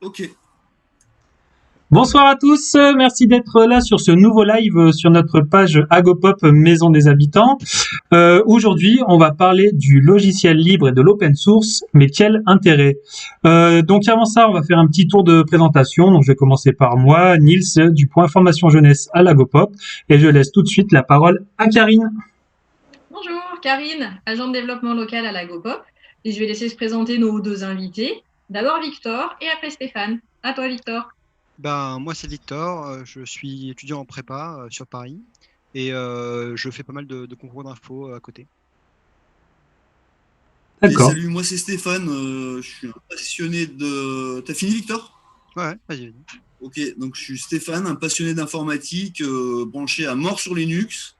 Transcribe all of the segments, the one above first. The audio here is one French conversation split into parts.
Ok. Bonsoir à tous, merci d'être là sur ce nouveau live sur notre page Agopop Maison des Habitants. Aujourd'hui, on va parler du logiciel libre et de l'open source, mais quel intérêt. Donc avant ça, on va faire un petit tour de présentation. Donc je vais commencer par moi, Nils du point formation jeunesse à l'Agopop, et je laisse tout de suite la parole à Karine. Bonjour, Karine, agent de développement local à la GoPop. Et je vais laisser se présenter nos deux invités. D'abord Victor et après Stéphane. À toi, Victor. Moi, c'est Victor, je suis étudiant en prépa sur Paris et je fais pas mal de concours d'infos à côté. Et D'accord. salut, moi c'est Stéphane, je suis un passionné de... T'as fini Victor? Ouais, vas-y. Ok, donc je suis Stéphane, un passionné d'informatique, branché à mort sur Linux,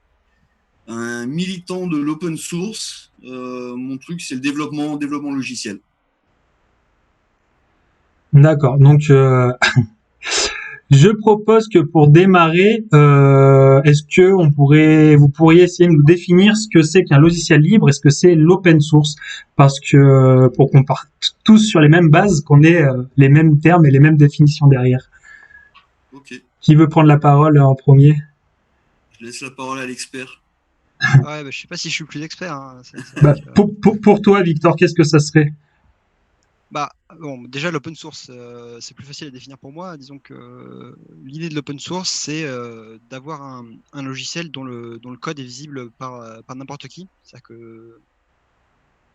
un militant de l'open source. Mon truc c'est le développement logiciel. D'accord, donc je propose que pour démarrer, est-ce que vous pourriez essayer de nous définir ce que c'est qu'un logiciel libre et ce que c'est l'open source, parce que pour qu'on parte tous sur les mêmes bases, qu'on ait les mêmes termes et les mêmes définitions derrière. Ok, Qui veut prendre la parole en premier? je laisse la parole à l'expert. Ouais, je sais pas si je suis le plus expert, hein. C'est Bah, vrai que, pour toi, Victor, qu'est-ce que ça serait? déjà l'open source, c'est plus facile à définir pour moi. Disons que l'idée de l'open source, c'est d'avoir un logiciel dont le code est visible par n'importe qui. C'est-à-dire que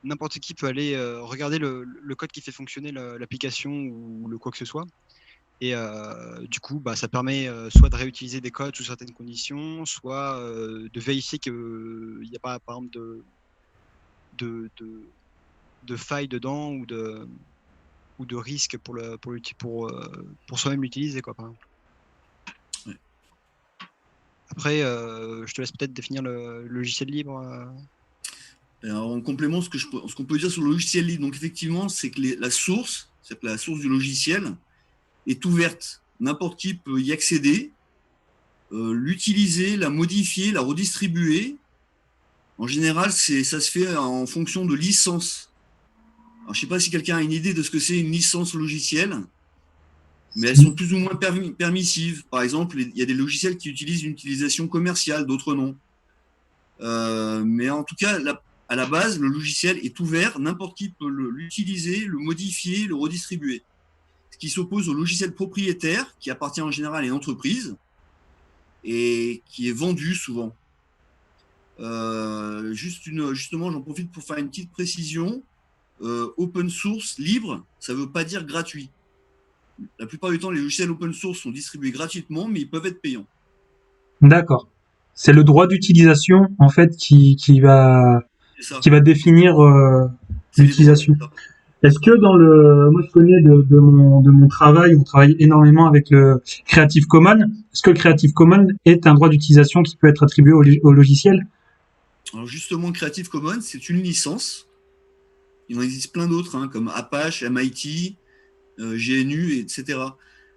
n'importe qui peut aller regarder le code qui fait fonctionner l'application ou le quoi que ce soit. Et du coup, ça permet soit de réutiliser des codes sous certaines conditions, soit de vérifier qu'il n'y a pas, par exemple, de failles dedans ou de risques pour soi-même l'utiliser, quoi, par exemple. Ouais. Après, je te laisse peut-être définir le logiciel libre. Alors, en complément, ce qu'on peut dire sur le logiciel libre, donc effectivement, c'est que la source, c'est que la source du logiciel est ouverte. N'importe qui peut y accéder, l'utiliser, la modifier, la redistribuer. En général, ça se fait en fonction de licences. Alors, je ne sais pas si quelqu'un a une idée de ce que c'est une licence logicielle, mais elles sont plus ou moins permissives. Par exemple, il y a des logiciels qui utilisent une utilisation commerciale, d'autres non. Mais en tout cas, à la base, le logiciel est ouvert, n'importe qui peut l'utiliser, le modifier, le redistribuer. Ce qui s'oppose au logiciel propriétaire, qui appartient en général à une entreprise et qui est vendu souvent. Justement, j'en profite pour faire une petite précision. Open source, libre, ça ne veut pas dire gratuit. La plupart du temps, les logiciels open source sont distribués gratuitement, mais ils peuvent être payants. D'accord. C'est le droit d'utilisation en fait C'est ça. qui va définir C'est les droits. l'utilisation. Est-ce que moi je connais de mon travail, on travaille énormément avec le Creative Commons. Est-ce que le Creative Commons est un droit d'utilisation qui peut être attribué au logiciel? Alors justement, Creative Commons, c'est une licence. Il en existe plein d'autres, hein, comme Apache, MIT, GNU, etc.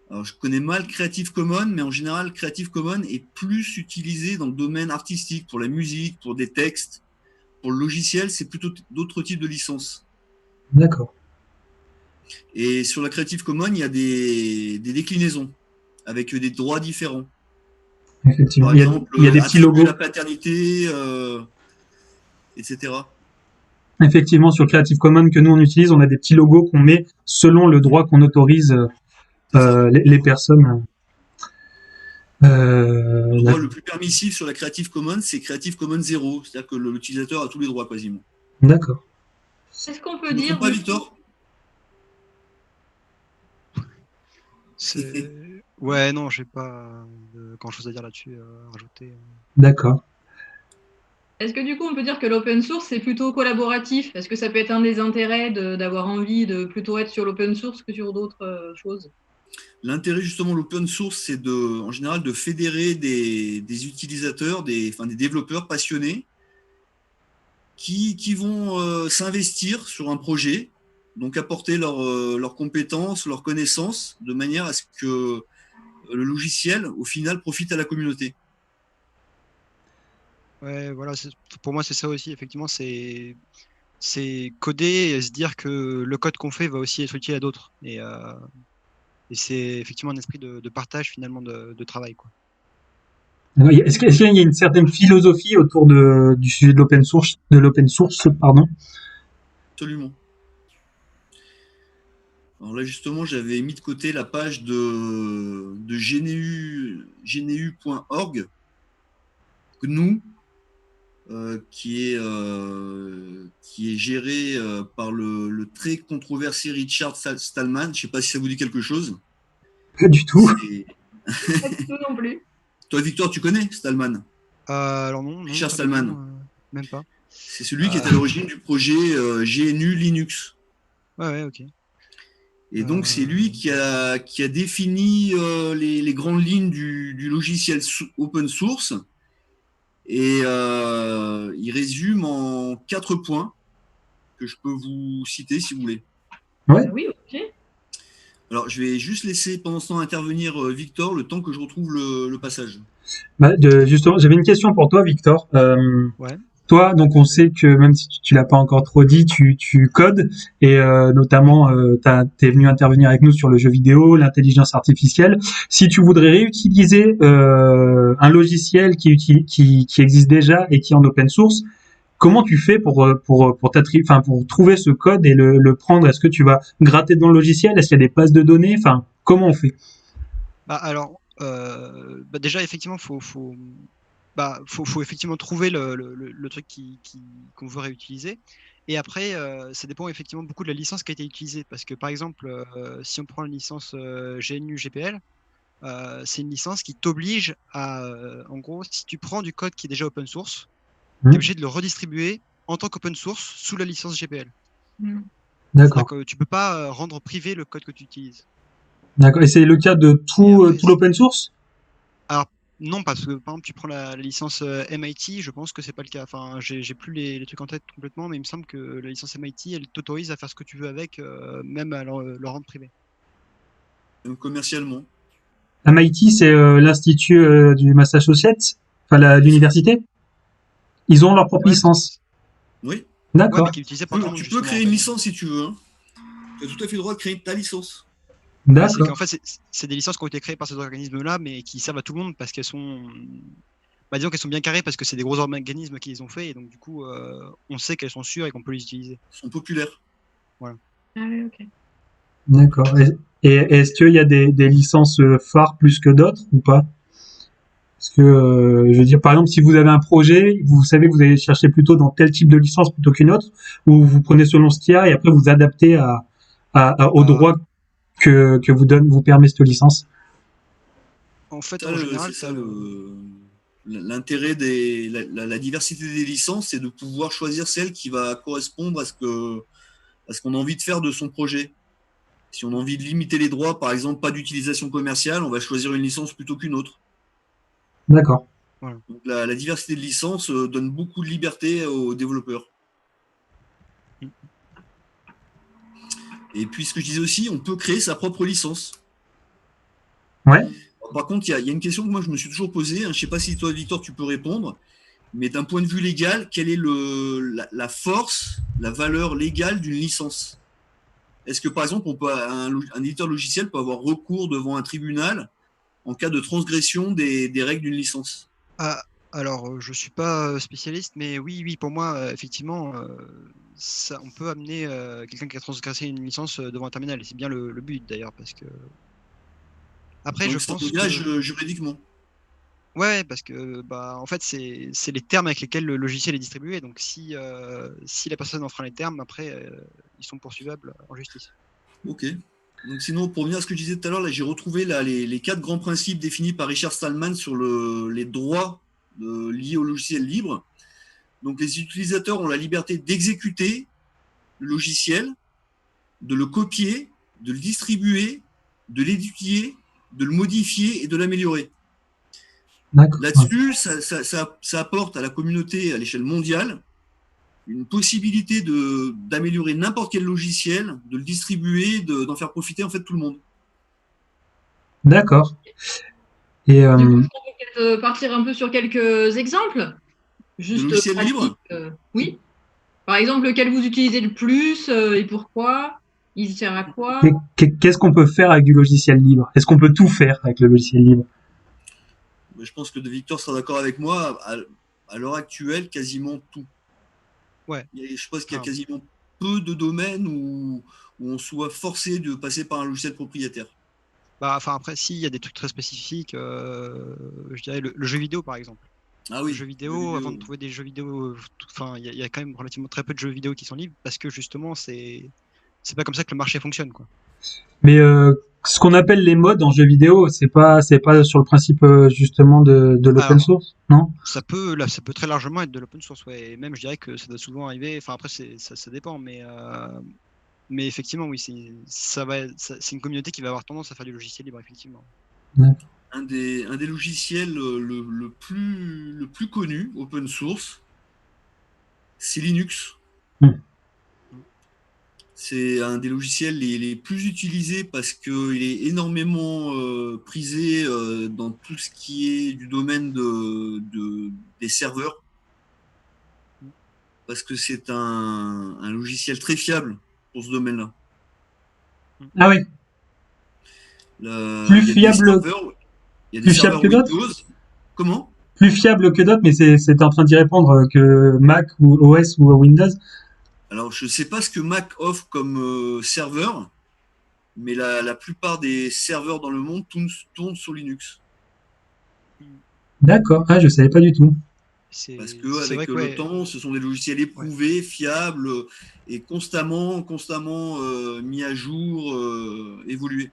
Alors, je connais mal Creative Commons, mais en général, Creative Commons est plus utilisé dans le domaine artistique, pour la musique, pour des textes. Pour le logiciel, c'est plutôt d'autres types de licences. D'accord. Et sur la Creative Commons, il y a des déclinaisons avec des droits différents. Effectivement. Par exemple, Il y a des petits attribuer logos. la paternité, etc. Effectivement, sur Creative Commons que nous on utilise, on a des petits logos qu'on met selon le droit qu'on autorise les personnes. Le droit le plus permissif sur la Creative Commons, c'est Creative Commons 0. C'est-à-dire que l'utilisateur a tous les droits quasiment. D'accord. Est-ce qu'on Je peut ne me dire trompe pas, Victor? Ouais, non, j'ai pas grand-chose à dire là-dessus, à rajouter. D'accord. Est-ce que du coup on peut dire que l'open source c'est plutôt collaboratif? Est-ce que ça peut être un des intérêts d'avoir envie de plutôt être sur l'open source que sur d'autres choses? L'intérêt justement de l'open source, c'est en général de fédérer des utilisateurs, des développeurs passionnés qui vont s'investir sur un projet, donc apporter leurs compétences, leurs connaissances, de manière à ce que le logiciel, au final, profite à la communauté. Ouais, voilà, pour moi c'est ça aussi, effectivement, c'est coder et se dire que le code qu'on fait va aussi être utile à d'autres. Et c'est effectivement un esprit de partage finalement de travail, quoi. Est-ce qu'il y a une certaine philosophie autour du sujet de l'open source, pardon? Absolument. Alors là, justement, j'avais mis de côté la page de GNU.org, GNU, qui est géré par le très controversé Richard Stallman. Je ne sais pas si ça vous dit quelque chose. Pas du tout. Pas du tout non plus. Toi, Victor, tu connais Stallman? Alors non, Richard pas Stallman. du tout, même pas. C'est celui qui est à l'origine du projet GNU Linux. Ouais, ok. Et donc, c'est lui qui a défini les grandes lignes du logiciel open source. Et il résume en 4 points que je peux vous citer si vous voulez. Ouais. Oui, ok. Alors, je vais juste laisser pendant ce temps intervenir Victor, le temps que je retrouve le passage. Justement, j'avais une question pour toi, Victor. Ouais. Toi, donc on sait que même si tu l'as pas encore trop dit, tu codes et notamment t'es venu intervenir avec nous sur le jeu vidéo, l'intelligence artificielle. Si tu voudrais réutiliser un logiciel qui existe déjà et qui est en open source, comment tu fais pour trouver ce code et le prendre? Est-ce que tu vas gratter dans le logiciel? Est-ce qu'il y a des bases de données? Enfin, comment on fait? Alors, déjà effectivement, faut effectivement trouver le truc qu'on veut réutiliser. Et après, ça dépend effectivement beaucoup de la licence qui a été utilisée. Parce que par exemple, si on prend une licence GNU GPL, c'est une licence qui t'oblige à, en gros, si tu prends du code qui est déjà open source, tu es obligé de le redistribuer en tant qu'open source sous la licence GPL. D'accord. C'est-à-dire que tu peux pas rendre privé le code que tu utilises. D'accord. Et c'est le cas de tout l'open source? Alors, non, parce que par exemple, tu prends la licence MIT, je pense que c'est pas le cas. Enfin, j'ai plus les trucs en tête complètement, mais il me semble que la licence MIT, elle t'autorise à faire ce que tu veux avec, même à le rendre privé. Commercialement. MIT, c'est l'institut du Massachusetts, enfin l'université. Ils ont leur propre licence. Oui. D'accord. Ouais, mais qui est utilisée par tout le monde. Tu peux créer une licence si tu veux. Hein. Tu as tout à fait le droit de créer ta licence. D'accord. C'est qu'en fait, c'est des licences qui ont été créées par ces organismes-là, mais qui servent à tout le monde parce qu'elles sont, disons qu'elles sont bien carrées parce que c'est des gros organismes qui les ont fait, et donc du coup, on sait qu'elles sont sûres et qu'on peut les utiliser. Elles sont populaires. Voilà. Ah oui, ok. D'accord. Et est-ce qu'il y a des licences phares plus que d'autres ou pas? Parce que, je veux dire, par exemple, si vous avez un projet, vous savez que vous allez chercher plutôt dans tel type de licence plutôt qu'une autre, ou vous prenez selon ce qu'il y a et après vous adaptez aux droits que vous permet cette licence. En fait, en général, c'est ça l'intérêt la diversité des licences, c'est de pouvoir choisir celle qui va correspondre à ce qu'on a envie de faire de son projet. Si on a envie de limiter les droits, par exemple, pas d'utilisation commerciale, on va choisir une licence plutôt qu'une autre. D'accord. Voilà. Donc la diversité de licences donne beaucoup de liberté aux développeurs. Et puis ce que je disais aussi, on peut créer sa propre licence. Ouais. Par contre, il y a une question que moi je me suis toujours posée, hein, je ne sais pas si toi, Victor, tu peux répondre, mais d'un point de vue légal, quelle est la force, la valeur légale d'une licence? Est-ce que par exemple, un éditeur logiciel peut avoir recours devant un tribunal en cas de transgression des règles d'une licence? Alors, je suis pas spécialiste, mais oui, pour moi, effectivement, on peut amener quelqu'un qui a transgressé une licence devant un tribunal, et c'est bien le but d'ailleurs, parce que après, donc, je pense que juridiquement. Ouais, parce que en fait, c'est les termes avec lesquels le logiciel est distribué. Donc, si la personne enfreint les termes, après, ils sont poursuivables en justice. Ok. Donc, sinon, pour revenir à ce que je disais tout à l'heure, là, j'ai retrouvé les 4 grands principes définis par Richard Stallman sur les droits liés au logiciel libre. Donc, les utilisateurs ont la liberté d'exécuter le logiciel, de le copier, de le distribuer, de l'étudier, de le modifier et de l'améliorer. Là-dessus, ça apporte à la communauté à l'échelle mondiale une possibilité d'améliorer n'importe quel logiciel, de le distribuer, d'en faire profiter en fait tout le monde. D'accord. Et Du coup, on peut peut-être partir un peu sur quelques exemples. Juste de logiciels libres. Oui. Par exemple, lequel vous utilisez le plus et pourquoi? Il sert à quoi? Qu'est-ce qu'on peut faire avec du logiciel libre? Est-ce qu'on peut tout faire avec le logiciel libre? Mais je pense que Victor sera d'accord avec moi. À l'heure actuelle, quasiment tout. Ouais. Je pense qu'il y a Ah. quasiment peu de domaines où on soit forcé de passer par un logiciel propriétaire. Bah, enfin après, si, il y a des trucs très spécifiques. Je dirais le jeu vidéo, par exemple. Ah oui. Le jeu vidéo, avant de trouver des jeux vidéo, enfin, il y a quand même relativement très peu de jeux vidéo qui sont libres parce que justement, c'est pas comme ça que le marché fonctionne, quoi. Mais ce qu'on appelle les mods en jeu vidéo, c'est pas sur le principe justement de l'open Alors, source, non? ça peut très largement être de l'open source, ouais. Et même, je dirais que ça doit souvent arriver. Enfin, après, ça dépend, mais effectivement, oui, c'est une communauté qui va avoir tendance à faire du logiciel libre, effectivement. Un des logiciels le plus connu, open source, c'est Linux. C'est un des logiciels les plus utilisés parce qu'il est énormément prisé dans tout ce qui est du domaine des serveurs. Parce que c'est un logiciel très fiable pour ce domaine-là. Ah oui. Plus fiable. Il y a des serveurs que Windows. d'autres. Comment? Plus fiable que d'autres, mais c'est en train d'y répondre que Mac ou OS ou Windows. Alors, je ne sais pas ce que Mac offre comme serveur, mais la plupart des serveurs dans le monde tournent sur Linux. D'accord, je savais pas du tout. Parce qu'avec le temps, ce sont des logiciels éprouvés, fiables et constamment mis à jour, évolués.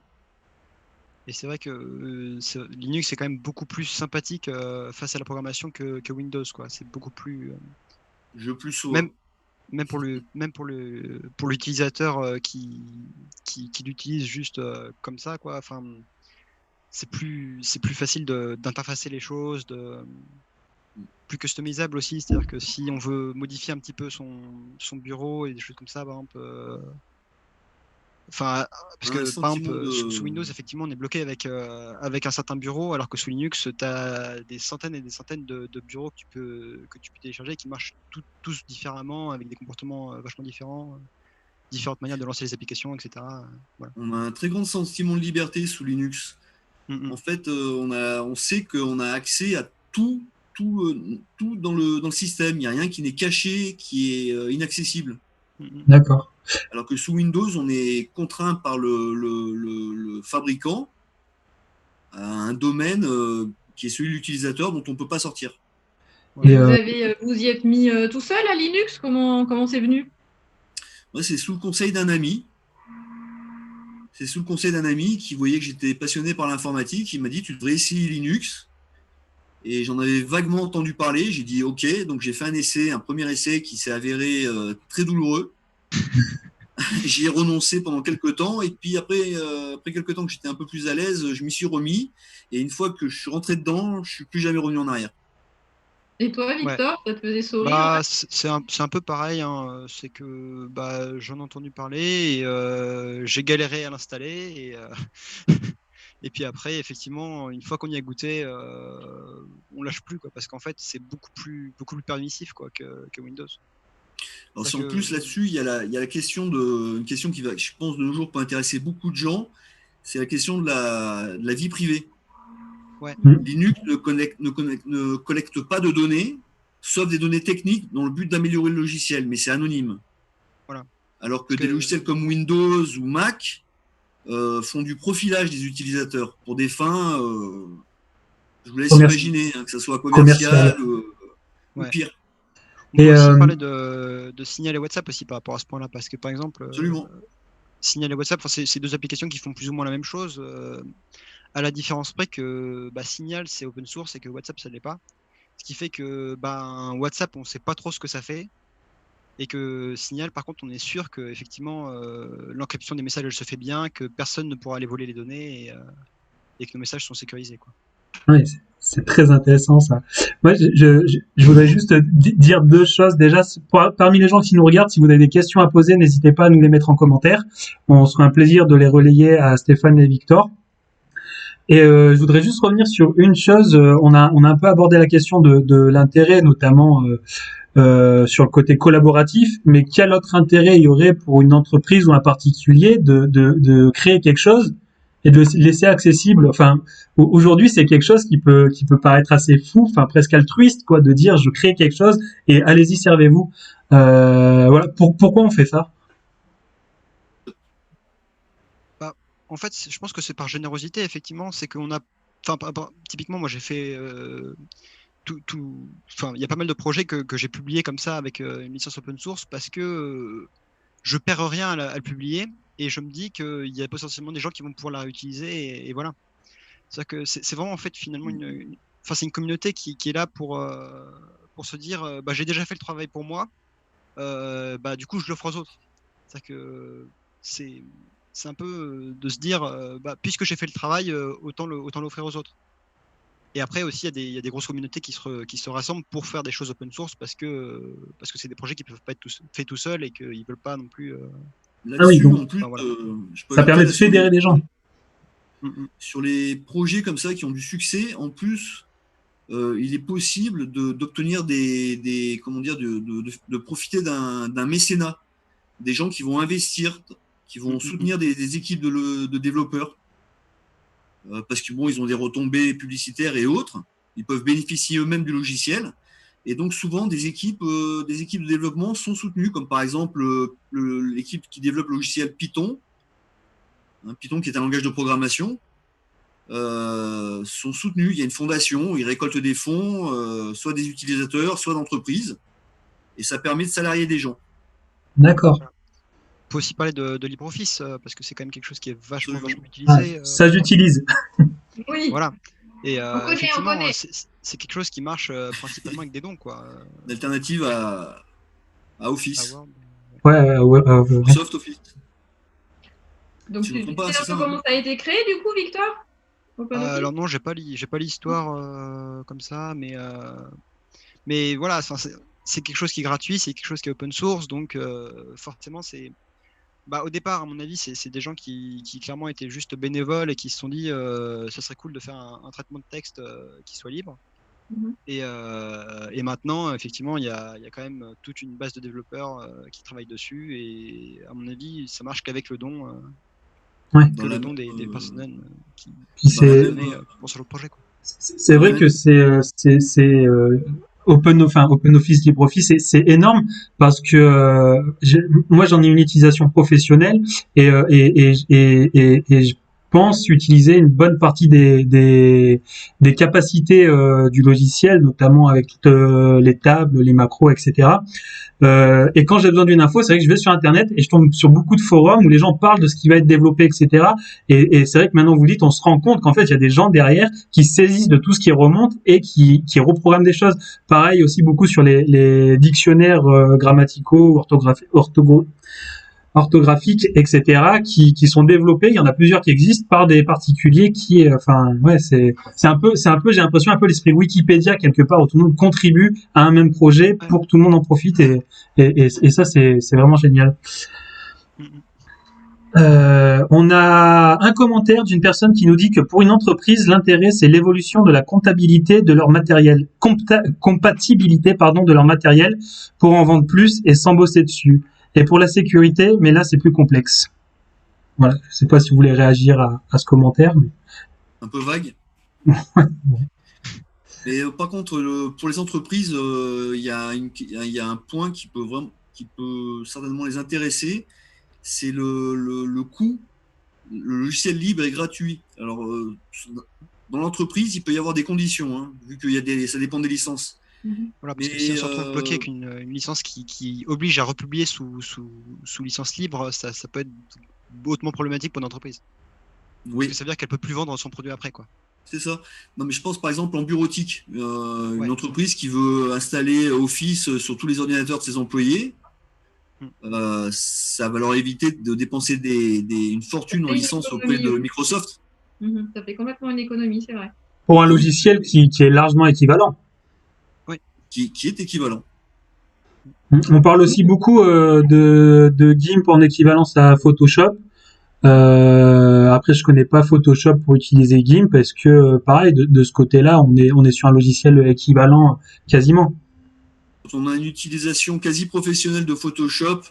Et c'est vrai que Linux est quand même beaucoup plus sympathique face à la programmation que Windows, quoi. C'est beaucoup plus. Même pour l'utilisateur qui l'utilise juste comme ça, quoi. Enfin, c'est plus facile d'interfacer les choses, plus customisable aussi. C'est-à-dire que si on veut modifier un petit peu son bureau et des choses comme ça, par exemple. Enfin, parce que par exemple, sous Windows, effectivement, on est bloqué avec un certain bureau, alors que sous Linux, tu as des centaines et des centaines de bureaux que tu peux télécharger et qui marchent tous différemment, avec des comportements vachement différents, différentes manières de lancer les applications, etc. Voilà. On a un très grand sentiment de liberté sous Linux. En fait, on sait qu'on a accès à tout dans le système. Il n'y a rien qui n'est caché, qui est inaccessible. D'accord. Alors que sous Windows, on est contraint par le fabricant à un domaine qui est celui de l'utilisateur dont on ne peut pas sortir. Vous y êtes mis tout seul à Linux? Comment c'est venu? Moi, c'est sous le conseil d'un ami. C'est sous le conseil d'un ami qui voyait que j'étais passionné par l'informatique. Il m'a dit, tu devrais essayer Linux. Et j'en avais vaguement entendu parler. J'ai dit OK. Donc j'ai fait un premier essai qui s'est avéré très douloureux. J'y ai renoncé pendant quelques temps. Et puis après quelques temps que j'étais un peu plus à l'aise, je m'y suis remis. Et une fois que je suis rentré dedans, je ne suis plus jamais revenu en arrière. Et toi, Victor, ça te faisait sourire? C'est un peu pareil. Hein. C'est que j'en ai entendu parler et j'ai galéré à l'installer. Et puis après, effectivement, une fois qu'on y a goûté, on lâche plus, quoi, parce qu'en fait, c'est beaucoup plus permissif, quoi, que Windows. Alors, si en plus là-dessus, il y a la question une question qui va, je pense, de nos jours peut intéresser beaucoup de gens, c'est la question de la vie privée. Ouais. Linux ne collecte pas de données, sauf des données techniques dans le but d'améliorer le logiciel, mais c'est anonyme. Voilà. Alors que des logiciels comme Windows ou Mac font du profilage des utilisateurs pour des fins, je vous laisse imaginer, que ce soit commercial ou pire. On peut aussi parler de Signal et WhatsApp aussi par rapport à ce point-là, parce que par exemple, Signal et WhatsApp, c'est deux applications qui font plus ou moins la même chose, à la différence près que Signal c'est open source et que WhatsApp ça l'est pas. Ce qui fait que WhatsApp on sait pas trop ce que ça fait. Et que Signal, par contre, on est sûr que effectivement l'encryption des messages elle se fait bien, que personne ne pourra aller voler les données et que nos messages sont sécurisés, quoi. Oui, c'est très intéressant ça. Moi, je voudrais juste dire deux choses. Déjà, parmi les gens qui nous regardent, si vous avez des questions à poser, n'hésitez pas à nous les mettre en commentaire. On sera un plaisir de les relayer à Stéphane et Victor. Et je voudrais juste revenir sur une chose. On a un peu abordé la question de l'intérêt, notamment sur le côté collaboratif. Mais quel autre intérêt il y aurait pour une entreprise ou un particulier de créer quelque chose et de le laisser accessible? Enfin, aujourd'hui, c'est quelque chose qui peut paraître assez fou, enfin presque altruiste, quoi, de dire je crée quelque chose et allez-y, servez-vous. Voilà. Pourquoi on fait ça? Bah, en fait, je pense que c'est par générosité, effectivement. C'est qu'on a. Enfin, typiquement, moi, j'ai fait. Enfin, il y a pas mal de projets que j'ai publiés comme ça avec une licence open source parce que je perds rien à le publier et je me dis qu'il y a potentiellement des gens qui vont pouvoir la réutiliser et voilà. C'est-à-dire que c'est vraiment en fait finalement enfin, c'est une communauté qui est là pour se dire bah, j'ai déjà fait le travail pour moi, bah, du coup je l'offre aux autres. C'est-à-dire que c'est un peu de se dire bah, puisque j'ai fait le travail, autant l'offrir aux autres. Et après aussi, il y a des grosses communautés qui se rassemblent pour faire des choses open source parce que c'est des projets qui peuvent pas être faits tout seuls et qu'ils veulent pas non plus. Ah oui, Là-dessus, donc en plus, Enfin, voilà. je peux ça ajouter permet de là, fédérer des gens. sur les projets comme ça qui ont du succès, en plus, il est possible d'obtenir comment dire, de profiter d'un mécénat, des gens qui vont investir, qui vont soutenir des équipes de développeurs, parce que bon, ils ont des retombées publicitaires et autres, ils peuvent bénéficier eux-mêmes du logiciel, et donc souvent des équipes de développement sont soutenues, comme par exemple l'équipe qui développe le logiciel Python, Python qui est un langage de programmation. Sont soutenus. Il y a une fondation, ils récoltent des fonds, soit des utilisateurs, soit d'entreprises, et ça permet de salarier des gens. D'accord. On peut aussi parler de LibreOffice parce que c'est quand même quelque chose qui est vachement Ah, utilisé. ça j'utilise. Oui, Voilà. Et on effectivement, connaît. c'est quelque chose qui marche principalement avec des dons, quoi. Une alternative à À Office, Word. Ouais. Microsoft Office. Donc, Si je me tu trompe pas, sais c'est un peu ça. comment ça a été créé, du coup, Victor? OpenOffice Alors non, j'ai pas l'histoire comme ça, mais voilà, enfin, c'est quelque chose qui est gratuit, c'est quelque chose qui est open source, donc forcément c'est. Bah, au départ, à mon avis, c'est des gens qui clairement étaient juste bénévoles et qui se sont dit ça serait cool de faire un traitement de texte qui soit libre. Mhm. Et maintenant, effectivement, il y a quand même toute une base de développeurs qui travaillent dessus. Et à mon avis, ça marche qu'avec le don, Ouais. que le don des personnels qui Puis Dans la c'est même, pour ce genre de projet, quoi. c'est vrai que Open Office, LibreOffice, c'est énorme parce que moi j'en ai une utilisation professionnelle et je pense utiliser une bonne partie des capacités du logiciel, notamment avec toutes les tables, les macros, etc. Et quand j'ai besoin d'une info, c'est vrai que je vais sur Internet et je tombe sur beaucoup de forums où les gens parlent de ce qui va être développé, etc. Et c'est vrai que maintenant vous dites, on se rend compte qu'en fait, il y a des gens derrière qui saisissent de tout ce qui remonte et qui reprogramment des choses. Pareil aussi beaucoup sur les dictionnaires grammaticaux, orthographiques, etc., qui sont développés. Il y en a plusieurs qui existent par des particuliers qui, enfin, ouais, c'est un peu, j'ai l'impression un peu l'esprit Wikipédia quelque part où tout le monde contribue à un même projet pour que tout le monde en profite et ça c'est vraiment génial. On a un commentaire d'une personne qui nous dit que pour une entreprise, l'intérêt c'est l'évolution de la comptabilité de leur matériel, compatibilité pardon de leur matériel pour en vendre plus et s'en bosser dessus. Et pour la sécurité, mais là c'est plus complexe. Voilà, je sais pas si vous voulez réagir à ce commentaire. Mais... un peu vague. Mais par contre, pour les entreprises, il y a un point qui peut certainement les intéresser, c'est le coût. Le logiciel libre est gratuit. Alors, dans l'entreprise, il peut y avoir des conditions, hein, vu que ça dépend des licences. Voilà, parce que si on se retrouve bloqué avec une licence qui oblige à republier sous licence libre, ça peut être hautement problématique pour une entreprise. Oui. Parce que ça veut dire qu'elle peut plus vendre son produit après, quoi. C'est ça. Non, mais je pense par exemple en bureautique, une entreprise qui veut installer Office sur tous les ordinateurs de ses employés, ça va leur éviter de dépenser une fortune en licence auprès de Microsoft. Ça fait complètement une économie, c'est vrai. Pour un logiciel qui est largement équivalent. Oui. Qui est équivalent. On parle aussi beaucoup de GIMP en équivalence à Photoshop. Après, je connais pas Photoshop pour utiliser GIMP. Est-ce que, pareil, de ce côté-là, on est sur un logiciel équivalent quasiment? Quand on a une utilisation quasi professionnelle de Photoshop,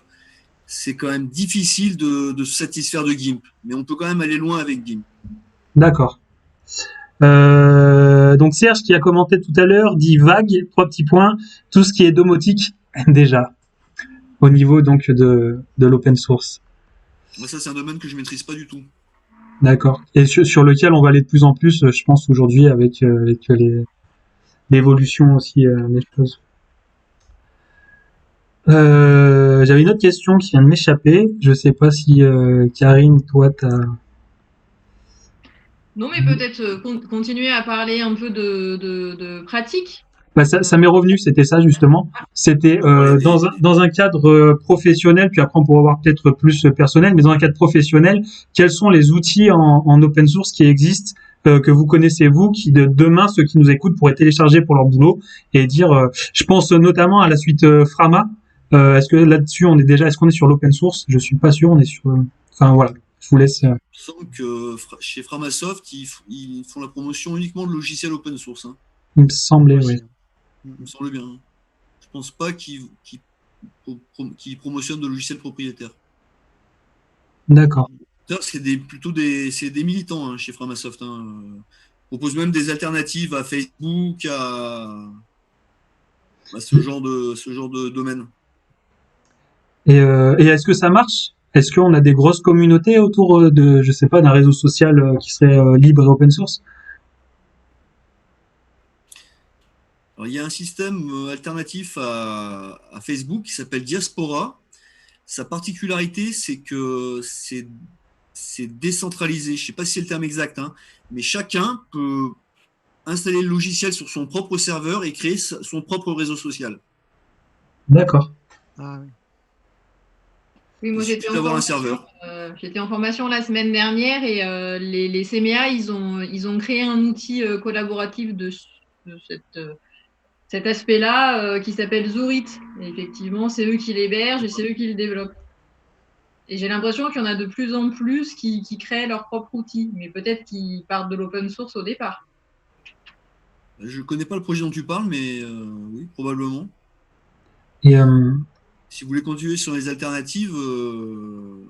c'est quand même difficile de se satisfaire de GIMP. Mais on peut quand même aller loin avec GIMP. D'accord. Donc Serge qui a commenté tout à l'heure dit vague, 3 petits points, tout ce qui est domotique déjà au niveau donc de l'open source. Moi, ça, c'est un domaine que je maîtrise pas du tout. D'accord. Et sur lequel on va aller de plus en plus, je pense aujourd'hui avec l'évolution aussi des choses. J'avais une autre question qui vient de m'échapper. Je sais pas si Karine, toi, Non, mais peut-être continuer à parler un peu de pratique. Bah ça m'est revenu, c'était ça justement. C'était Ouais, dans un cadre professionnel, puis après on pourra voir peut-être plus personnel, mais dans un cadre professionnel, quels sont les outils en open source qui existent, que vous connaissez vous, qui demain ceux qui nous écoutent pourraient télécharger pour leur boulot et dire, je pense notamment à la suite Frama. Est-ce que là-dessus est-ce qu'on est sur l'open source? Je suis pas sûr, on est sur. Enfin voilà, je vous laisse. il me semble que chez Framasoft, ils font la promotion uniquement de logiciels open source. Hein. Il me semblait, oui. Il me semble bien. Je pense pas qu'ils promotionnent de logiciels propriétaires. D'accord. D'ailleurs, c'est des militants hein, chez Framasoft. Hein. Ils proposent même des alternatives à Facebook, à ce genre de domaine. Et est-ce que ça marche? Est-ce qu'on a des grosses communautés autour je sais pas, d'un réseau social qui serait libre et open source? Alors, il y a un système alternatif à Facebook qui s'appelle Diaspora. Sa particularité, c'est que c'est décentralisé. Je ne sais pas si c'est le terme exact, hein, mais chacun peut installer le logiciel sur son propre serveur et créer son propre réseau social. D'accord. Ah, oui. Oui, moi j'étais en formation la semaine dernière et les CMA, ils ont créé un outil collaboratif de cet aspect-là qui s'appelle Zoorit. Et effectivement, c'est eux qui l'hébergent et c'est eux qui le développent. Et j'ai l'impression qu'il y en a de plus en plus qui créent leur propre outil, mais peut-être qu'ils partent de l'open source au départ. Je ne connais pas le projet dont tu parles, mais oui, probablement. Et si vous voulez continuer sur les alternatives, on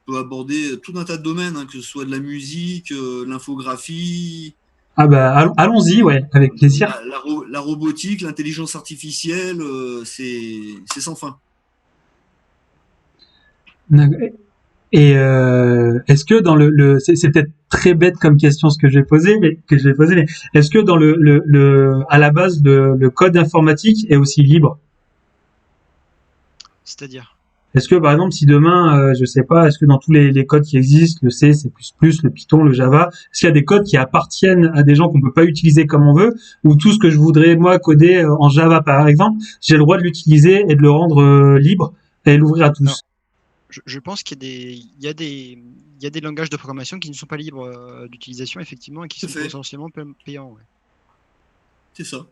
peut aborder tout un tas de domaines, hein, que ce soit de la musique, l'infographie. Ah bah allons-y, ouais, avec plaisir. La robotique, l'intelligence artificielle, c'est sans fin. Et est-ce que dans c'est peut-être très bête comme question ce que je vais poser, mais est-ce que dans à la base le code informatique est aussi libre? C'est-à-dire? Est-ce que par exemple si demain, je sais pas, est-ce que dans tous les codes qui existent, le C, C++, le Python, le Java, est-ce qu'il y a des codes qui appartiennent à des gens qu'on peut pas utiliser comme on veut, ou tout ce que je voudrais moi coder en Java par exemple, j'ai le droit de l'utiliser et de le rendre libre et l'ouvrir à tous? Alors, je pense qu'il y a des langages de programmation qui ne sont pas libres d'utilisation effectivement et qui sont potentiellement payants. Ouais. C'est ça.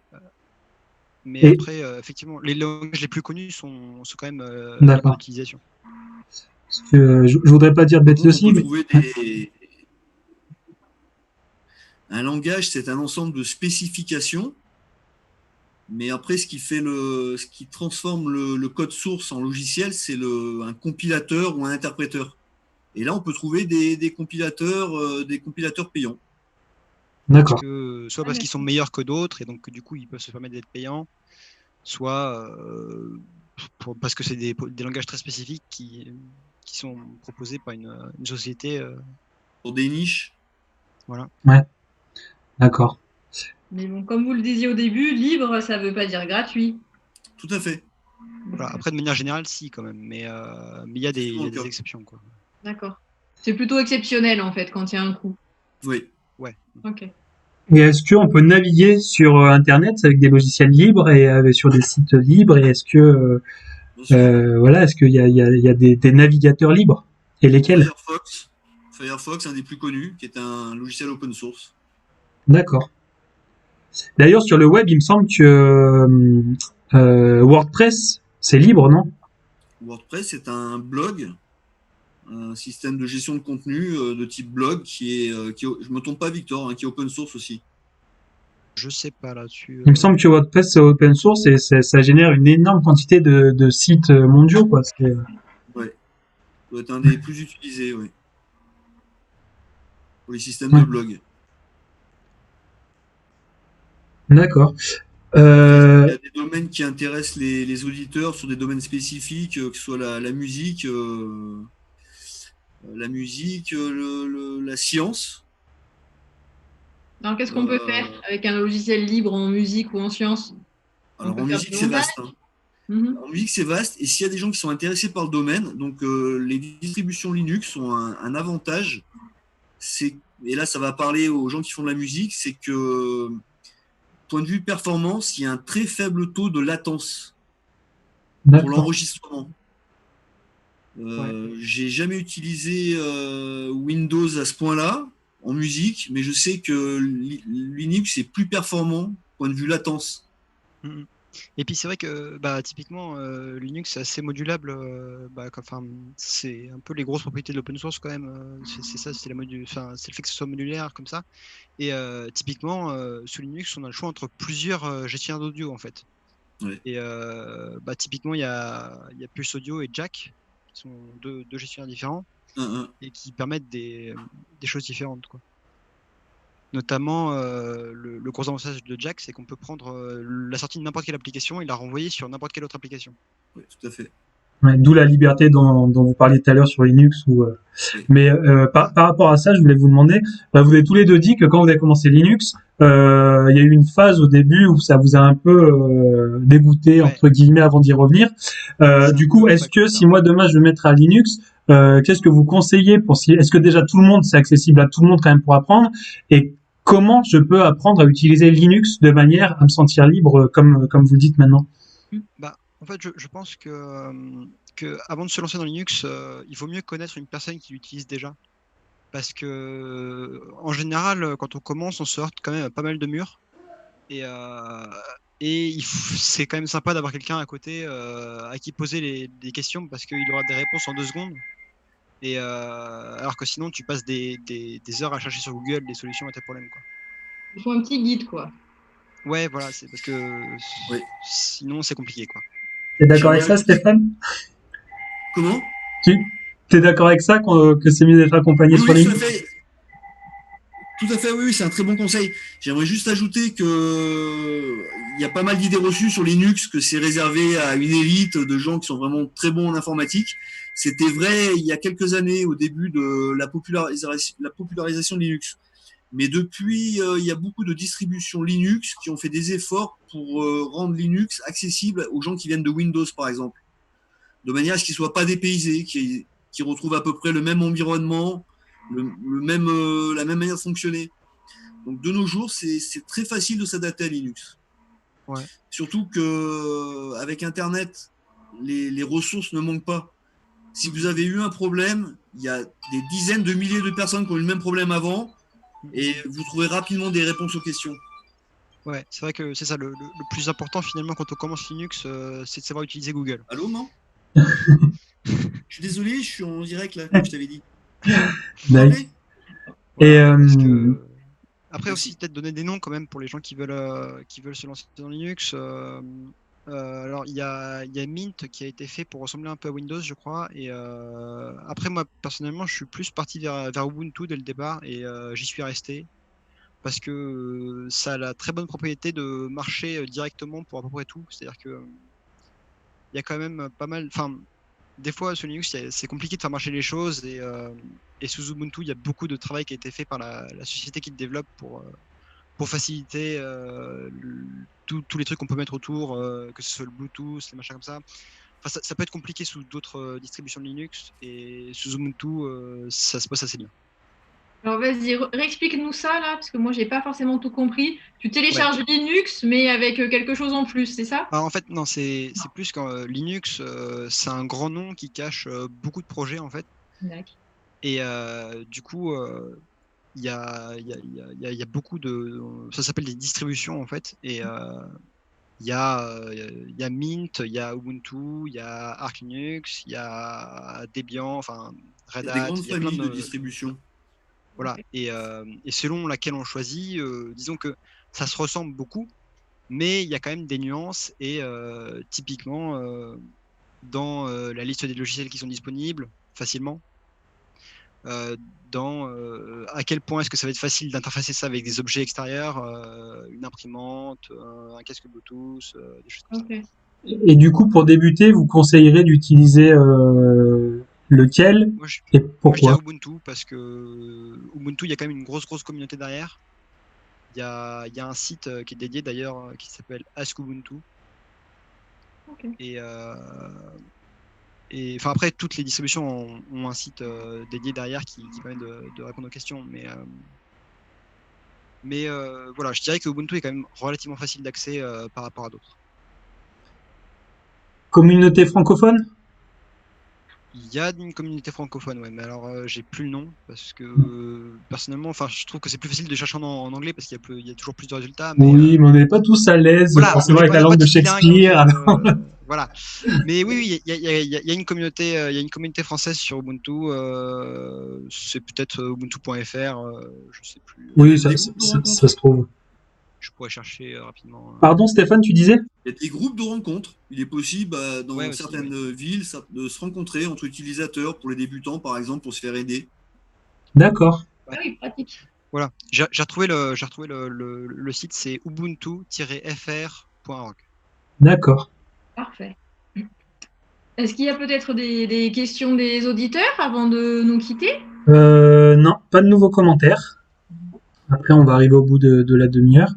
Mais après, effectivement, les langages les plus connus sont quand même libres d'utilisation. Parce que je voudrais pas dire de bêtises aussi. On peut trouver un langage, c'est un ensemble de spécifications. Mais après, ce qui transforme le code source en logiciel, c'est un compilateur ou un interpréteur. Et là, on peut trouver des compilateurs payants. D'accord. Soit parce qu'ils sont meilleurs que d'autres et donc du coup ils peuvent se permettre d'être payants, soit parce que c'est des langages très spécifiques qui sont proposés par une société. Pour des niches. Voilà. Ouais. D'accord. Mais bon, comme vous le disiez au début, libre, ça ne veut pas dire gratuit. Tout à fait. Voilà. Après, de manière générale, si quand même, mais il y a des exceptions, quoi. D'accord. C'est plutôt exceptionnel en fait quand il y a un coût. Oui. Ouais. Ok. Et est-ce qu'on peut naviguer sur Internet avec des logiciels libres et sur des sites libres? Et est-ce que est-ce qu'il y a des navigateurs libres? Et lesquels? Firefox, un des plus connus, qui est un logiciel open source. D'accord. D'ailleurs, sur le web, il me semble que WordPress, c'est libre, non? WordPress, c'est un blog un système de gestion de contenu de type blog je me trompe pas Victor, hein, qui est open source aussi. Je sais pas là-dessus. Il me semble que WordPress c'est open source et ça génère une énorme quantité de sites mondiaux, quoi. Ouais, ça doit être un des plus utilisés, oui, pour les systèmes Ouais. de blog. D'accord. Après, il y Euh, a des domaines qui intéressent les auditeurs sur des domaines spécifiques, que ce soit la musique, la science. Alors, qu'est-ce qu'on peut faire Euh, avec un logiciel libre en musique ou en sciences? On alors peut en faire musique, du c'est montage. vaste, hein. Mhm. En musique, c'est vaste. Et s'il y a des gens qui sont intéressés par le domaine, donc les distributions Linux ont un avantage. Et là, ça va parler aux gens qui font de la musique, c'est que, point de vue performance, il y a un très faible taux de latence pour d'accord. l'enregistrement. Ouais. J'ai jamais utilisé Windows à ce point-là en musique, mais je sais que Linux est plus performant point de vue latence. Mhm. Et puis c'est vrai que bah, typiquement Linux c'est assez modulable. Enfin, c'est un peu les grosses propriétés de l'open source quand même. C'est ça, c'est le fait que ce soit modulaire comme ça. Et typiquement sous Linux, on a le choix entre plusieurs gestionnaires d'audio en fait. Ouais. Et typiquement il y a Pulse Audio et Jack qui sont deux gestionnaires différents et qui permettent des choses différentes, quoi. Notamment, le gros avantage de Jack, c'est qu'on peut prendre la sortie de n'importe quelle application et la renvoyer sur n'importe quelle autre application. Ouais, tout à fait. Ouais, d'où la liberté dont vous parliez tout à l'heure sur Linux. Ouais. Mais par rapport à ça, je voulais vous demander, vous avez tous les deux dit que quand vous avez commencé Linux, il y a eu une phase au début où ça vous a un peu dégoûté, Ouais, entre guillemets, avant d'y revenir. c'est un Du coup, peu est-ce que impacté si par. moi demain je veux mettre à Linux, qu'est-ce que vous conseillez est-ce que déjà tout le monde, c'est accessible à tout le monde quand même pour apprendre? Et comment je peux apprendre à utiliser Linux de manière à me sentir libre, comme vous le dites maintenant? En fait, je pense que avant de se lancer dans Linux, il vaut mieux connaître une personne qui l'utilise déjà. Parce que, en général, quand on commence, on se heurte quand même à pas mal de murs. Et, c'est quand même sympa d'avoir quelqu'un à côté à qui poser des questions parce qu'il aura des réponses en 2 secondes. Et alors que sinon, tu passes des heures à chercher sur Google des solutions à tes problèmes, quoi. Il faut un petit guide, quoi. Ouais, voilà, c'est parce que Ouais. sinon, c'est compliqué, quoi. T'es d'accord avec J'aimerais ça, ajouter. Stéphane? Comment? Tu es d'accord avec ça, que c'est mieux d'être accompagné Oui, sur oui, tout à Linux? fait. Tout à fait, oui, oui, c'est un très bon conseil. J'aimerais juste ajouter que il y a pas mal d'idées reçues sur Linux, que c'est réservé à une élite de gens qui sont vraiment très bons en informatique. C'était vrai il y a quelques années, au début de la popularisation de Linux. Mais depuis, il y a beaucoup de distributions Linux qui ont fait des efforts pour rendre Linux accessible aux gens qui viennent de Windows, par exemple, de manière à ce qu'ils ne soient pas dépaysés, qu'ils retrouvent à peu près le même environnement, la même manière de fonctionner. Donc de nos jours, c'est très facile de s'adapter à Linux. Ouais. Surtout qu'avec Internet, les ressources ne manquent pas. Si vous avez eu un problème, il y a des dizaines de milliers de personnes qui ont eu le même problème avant, et vous trouvez rapidement des réponses aux questions. Ouais, c'est vrai que c'est ça, le plus important finalement quand on commence Linux, c'est de savoir utiliser Google. Allô, non? Je suis désolé, je suis en direct là, comme je t'avais dit. Vous Nice. m'entendez? Et Voilà, parce que après aussi Merci. peut-être donner des noms quand même pour les gens qui veulent se lancer dans Linux. Alors il y a Mint qui a été fait pour ressembler un peu à Windows, je crois. Et après moi personnellement, je suis plus parti vers Ubuntu dès le départ et j'y suis resté parce que ça a la très bonne propriété de marcher directement pour à peu près tout. C'est-à-dire que il y a quand même pas mal. Enfin, des fois sur Linux, c'est compliqué de faire marcher les choses et sous Ubuntu, il y a beaucoup de travail qui a été fait par la société qui le développe pour faciliter tous les trucs qu'on peut mettre autour, que ce soit le Bluetooth, les machins comme ça. Enfin, ça peut être compliqué sous d'autres distributions de Linux et sous Ubuntu, ça se passe assez bien. Alors vas-y, réexplique-nous ça là, parce que moi j'ai pas forcément tout compris. Tu Ouais. télécharges Linux, mais avec quelque chose en plus, c'est ça? En fait, non, c'est plus quand Linux, c'est un grand nom qui cache beaucoup de projets en fait. D'accord. Et du coup, il y a beaucoup de. Ça s'appelle des distributions en fait. Il y a Mint, il y a Ubuntu, il y a Arch Linux, il y a Debian, enfin Red Il y a des Hat, grandes il y a plein familles de de distributions. voilà. Et selon laquelle on choisit, disons que ça se ressemble beaucoup, mais il y a quand même des nuances. Et typiquement, dans la liste des logiciels qui sont disponibles facilement, dans à quel point est-ce que ça va être facile d'interfacer ça avec des objets extérieurs, une imprimante, un casque Bluetooth, des choses comme ça. Ok. Et du coup, pour débuter, vous conseillerez d'utiliser lequel Moi, je, et moi, je dirais pourquoi? Ubuntu parce que Ubuntu, il y a quand même une grosse communauté derrière. Il y a un site qui est dédié d'ailleurs qui s'appelle Ask Ubuntu. Ok. Et enfin après, toutes les distributions ont un site dédié derrière qui permet de répondre aux questions. Mais voilà, je dirais que Ubuntu est quand même relativement facile d'accès par rapport à d'autres. Communauté francophone? Il y a une communauté francophone, ouais, mais alors j'ai plus le nom parce que personnellement, enfin, je trouve que c'est plus facile de chercher en anglais parce qu'il y a toujours plus de résultats. Mais Oui, mais on n'est pas tous à l'aise voilà, forcément avec on la n'est langue de pas tous bilingues, donc Shakespeare. voilà. Mais oui, il y a une communauté, il y a une communauté française sur Ubuntu. C'est peut-être ubuntu.fr, je sais plus. Il y a Oui, même des groupes de ça rencontres. se trouve. Je pourrais chercher rapidement. Pardon, Stéphane, tu disais? Il y a des groupes de rencontres. Il est possible, Ouais, dans aussi, certaines oui. villes, de se rencontrer entre utilisateurs pour les débutants, par exemple, pour se faire aider. D'accord. Ah oui, pratique. Voilà. J'ai retrouvé le site, c'est ubuntu-fr.org. D'accord. Parfait. Est-ce qu'il y a peut-être des questions des auditeurs avant de nous quitter? Non, pas de nouveaux commentaires. Après, on va arriver au bout de la demi-heure.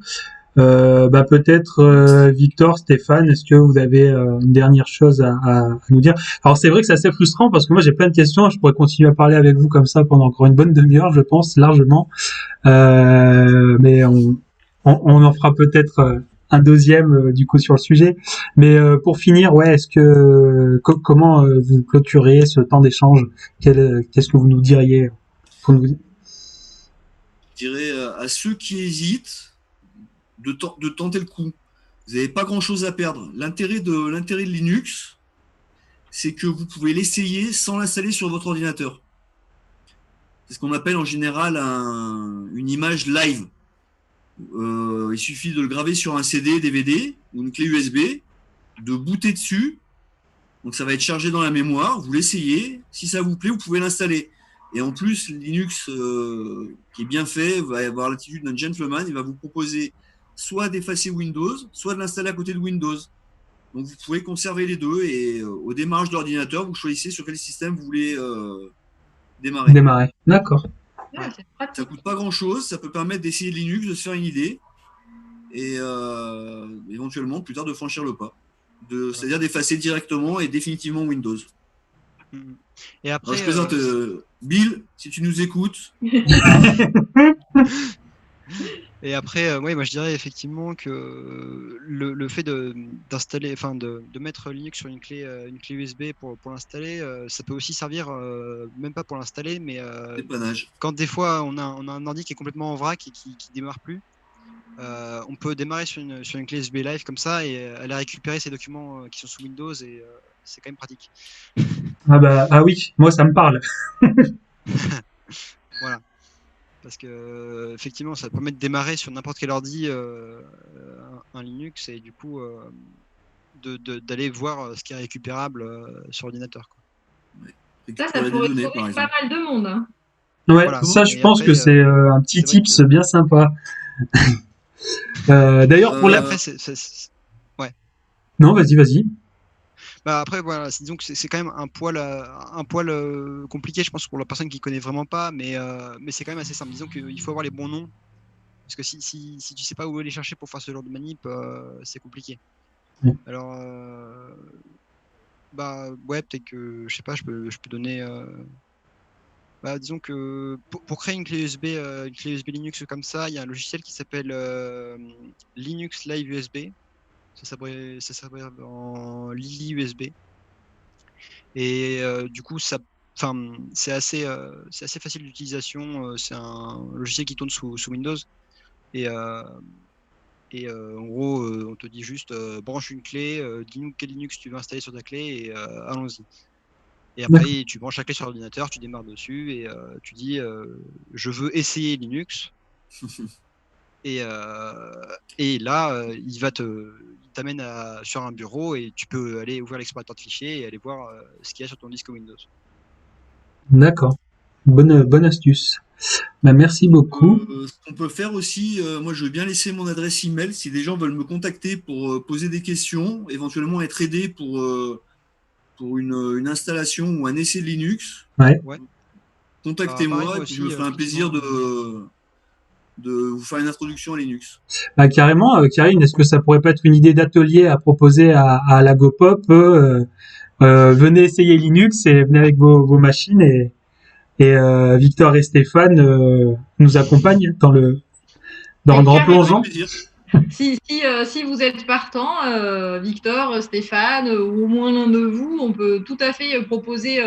Bah peut-être Victor, Stéphane, est-ce que vous avez une dernière chose à nous dire? Alors c'est vrai que c'est assez frustrant parce que moi j'ai plein de questions, je pourrais continuer à parler avec vous comme ça pendant encore une bonne demi-heure, je pense largement. Mais on en fera peut-être un deuxième du coup sur le sujet. Mais pour finir, ouais, est-ce que comment vous clôturez ce temps d'échange? Qu'est-ce que vous nous diriez pour nous... Je dirais à ceux qui hésitent de tenter le coup. Vous n'avez pas grand-chose à perdre. L'intérêt de Linux, c'est que vous pouvez l'essayer sans l'installer sur votre ordinateur. C'est ce qu'on appelle en général une image live. Il suffit de le graver sur un CD, DVD ou une clé USB, de booter dessus. Donc ça va être chargé dans la mémoire. Vous l'essayez. Si ça vous plaît, vous pouvez l'installer. Et en plus, Linux, qui est bien fait, va avoir l'attitude d'un gentleman. Il va vous proposer soit d'effacer Windows, soit de l'installer à côté de Windows. Donc vous pouvez conserver les deux et au démarrage de l'ordinateur, vous choisissez sur quel système vous voulez démarrer. Démarrer. D'accord. Ah, c'est Ça pratique. coûte pas grand-chose, ça peut permettre d'essayer Linux, de se faire une idée et éventuellement plus tard de franchir le pas. C'est-à-dire d'effacer directement et définitivement Windows. Et Alors, après, je présente Bill, si tu nous écoutes. et après, ouais, moi je dirais effectivement que le fait d'installer, enfin de mettre Linux sur une clé USB pour l'installer, ça peut aussi servir, même pas pour l'installer, mais Dépannage. quand des fois on a un ordi qui est complètement en vrac et qui démarre plus, on peut démarrer sur une clé USB Live comme ça et aller récupérer ces documents qui sont sous Windows et c'est quand même pratique. Ah bah ah oui, moi ça me parle. Voilà. Parce que effectivement, ça permet de démarrer sur n'importe quel ordi un Linux et du coup d'aller voir ce qui est récupérable sur ordinateur. Quoi. Ça Récupérer des pourrait données, sauver par pas exemple. mal de monde. Hein. Ouais, Voilà. ça je Et pense après, que c'est un petit c'est vrai tips que- bien sympa. D'ailleurs pour Et la... après, ouais. Non, vas-y. Bah après, voilà, disons que c'est quand même un poil compliqué, je pense, pour la personne qui connaît vraiment pas, mais c'est quand même assez simple. Disons qu'il faut avoir les bons noms. Parce que si tu sais pas où aller chercher pour faire ce genre de manip, c'est compliqué. Ouais. Alors, bah ouais, peut-être que je sais pas, je peux donner. Bah, disons que pour créer une clé USB Linux comme ça, il y a un logiciel qui s'appelle Linux Live USB. Ça s'abrège en Lili USB. Et du coup, c'est assez facile d'utilisation. C'est un logiciel qui tourne sous Windows. Et Et en gros, on te dit juste branche une clé, dis-nous quel Linux tu veux installer sur ta clé et allons-y. Et après, tu branches la clé sur l'ordinateur, tu démarres dessus et tu dis je veux essayer Linux. Et là, il t'amène sur un bureau et tu peux aller ouvrir l'explorateur de fichiers et aller voir ce qu'il y a sur ton disque Windows. D'accord. Bonne astuce. Bah, merci beaucoup. Ce qu'on peut faire aussi, moi je veux bien laisser mon adresse email si des gens veulent me contacter pour poser des questions, éventuellement être aidé pour une installation ou un essai de Linux. Ouais. Contactez-moi pareil, moi et puis je me aussi, ferai un plaisir de vous faire une introduction à Linux. Bah, carrément, Karine, est-ce que ça pourrait pas être une idée d'atelier à proposer à l'Agopop venez essayer Linux et venez avec vos machines et Victor et Stéphane nous accompagnent dans le grand plongeon. Si vous êtes partant, Victor, Stéphane, ou au moins l'un de vous, on peut tout à fait proposer,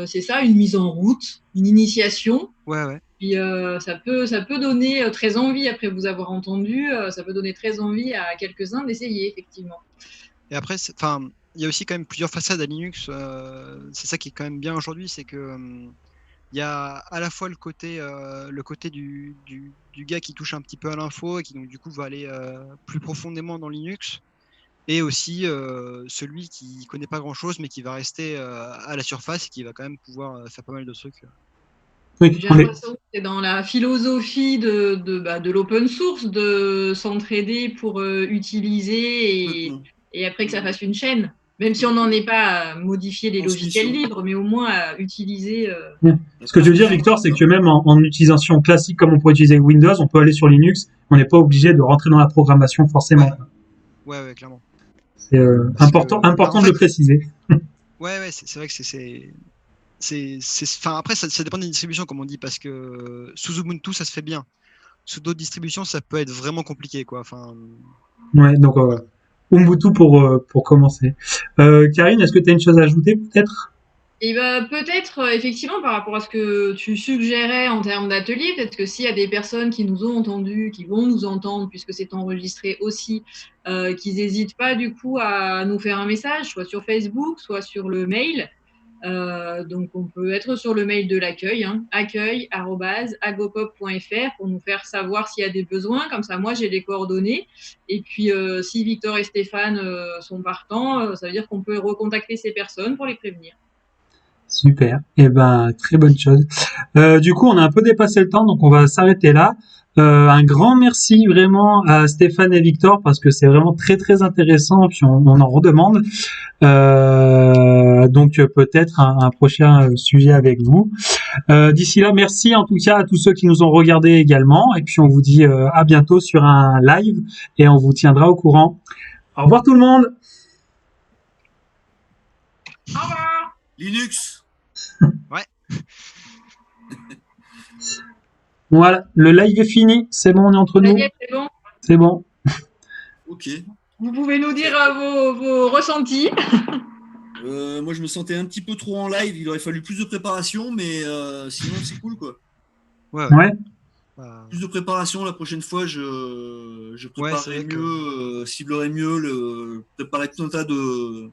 c'est ça, une mise en route, une initiation. Ouais. Puis ça peut donner très envie, après vous avoir entendu, ça peut donner très envie à quelques-uns d'essayer, effectivement. Et après, il y a aussi quand même plusieurs façades à Linux. C'est ça qui est quand même bien aujourd'hui, c'est que il y a à la fois le côté du gars qui touche un petit peu à l'info et qui donc du coup va aller plus profondément dans Linux, et aussi celui qui connaît pas grand-chose mais qui va rester à la surface et qui va quand même pouvoir faire pas mal de trucs. Oui, J'ai l'impression que c'est dans la philosophie de l'open source de s'entraider pour utiliser et après que ça fasse une chaîne. Même si on n'en est pas à modifier les logiciels libres, mais au moins à utiliser. Ce que je veux dire, Victor, c'est que même en utilisation classique comme on pourrait utiliser Windows, on peut aller sur Linux. On n'est pas obligé de rentrer dans la programmation forcément. Ouais, clairement. C'est important de le préciser. Ouais, c'est vrai que après, ça dépend des distributions, comme on dit, parce que sous Ubuntu, ça se fait bien. Sous d'autres distributions, ça peut être vraiment compliqué, quoi. Ouais, donc Ubuntu pour commencer. Karine, est-ce que tu as une chose à ajouter, peut-être? Et peut-être, effectivement, par rapport à ce que tu suggérais en termes d'atelier, peut-être que s'il y a des personnes qui nous ont entendus, qui vont nous entendre, puisque c'est enregistré aussi, qu'ils n'hésitent pas du coup à nous faire un message, soit sur Facebook, soit sur le mail. Donc, on peut être sur le mail de l'accueil, accueil@agopop.fr, pour nous faire savoir s'il y a des besoins. Comme ça, moi, j'ai les coordonnées. Et puis, si Victor et Stéphane sont partants, ça veut dire qu'on peut recontacter ces personnes pour les prévenir. Super. Eh ben, très bonne chose. Du coup, on a un peu dépassé le temps, donc on va s'arrêter là. Un grand merci vraiment à Stéphane et Victor parce que c'est vraiment très très intéressant, puis on en redemande. Donc peut-être un prochain sujet avec vous. D'ici là, merci en tout cas à tous ceux qui nous ont regardés également, et puis on vous dit à bientôt sur un live et on vous tiendra au courant. Au revoir tout le monde. Au revoir. Linux. Ouais. Voilà, le live est fini. C'est bon, on est entre nous. C'est bon. C'est bon. Ok. Vous pouvez nous dire vos ressentis. Moi, je me sentais un petit peu trop en live. Il aurait fallu plus de préparation, mais sinon, c'est cool, quoi. Ouais. Plus de préparation. La prochaine fois, je préparerai mieux, ciblerai mieux, préparerai tout un tas de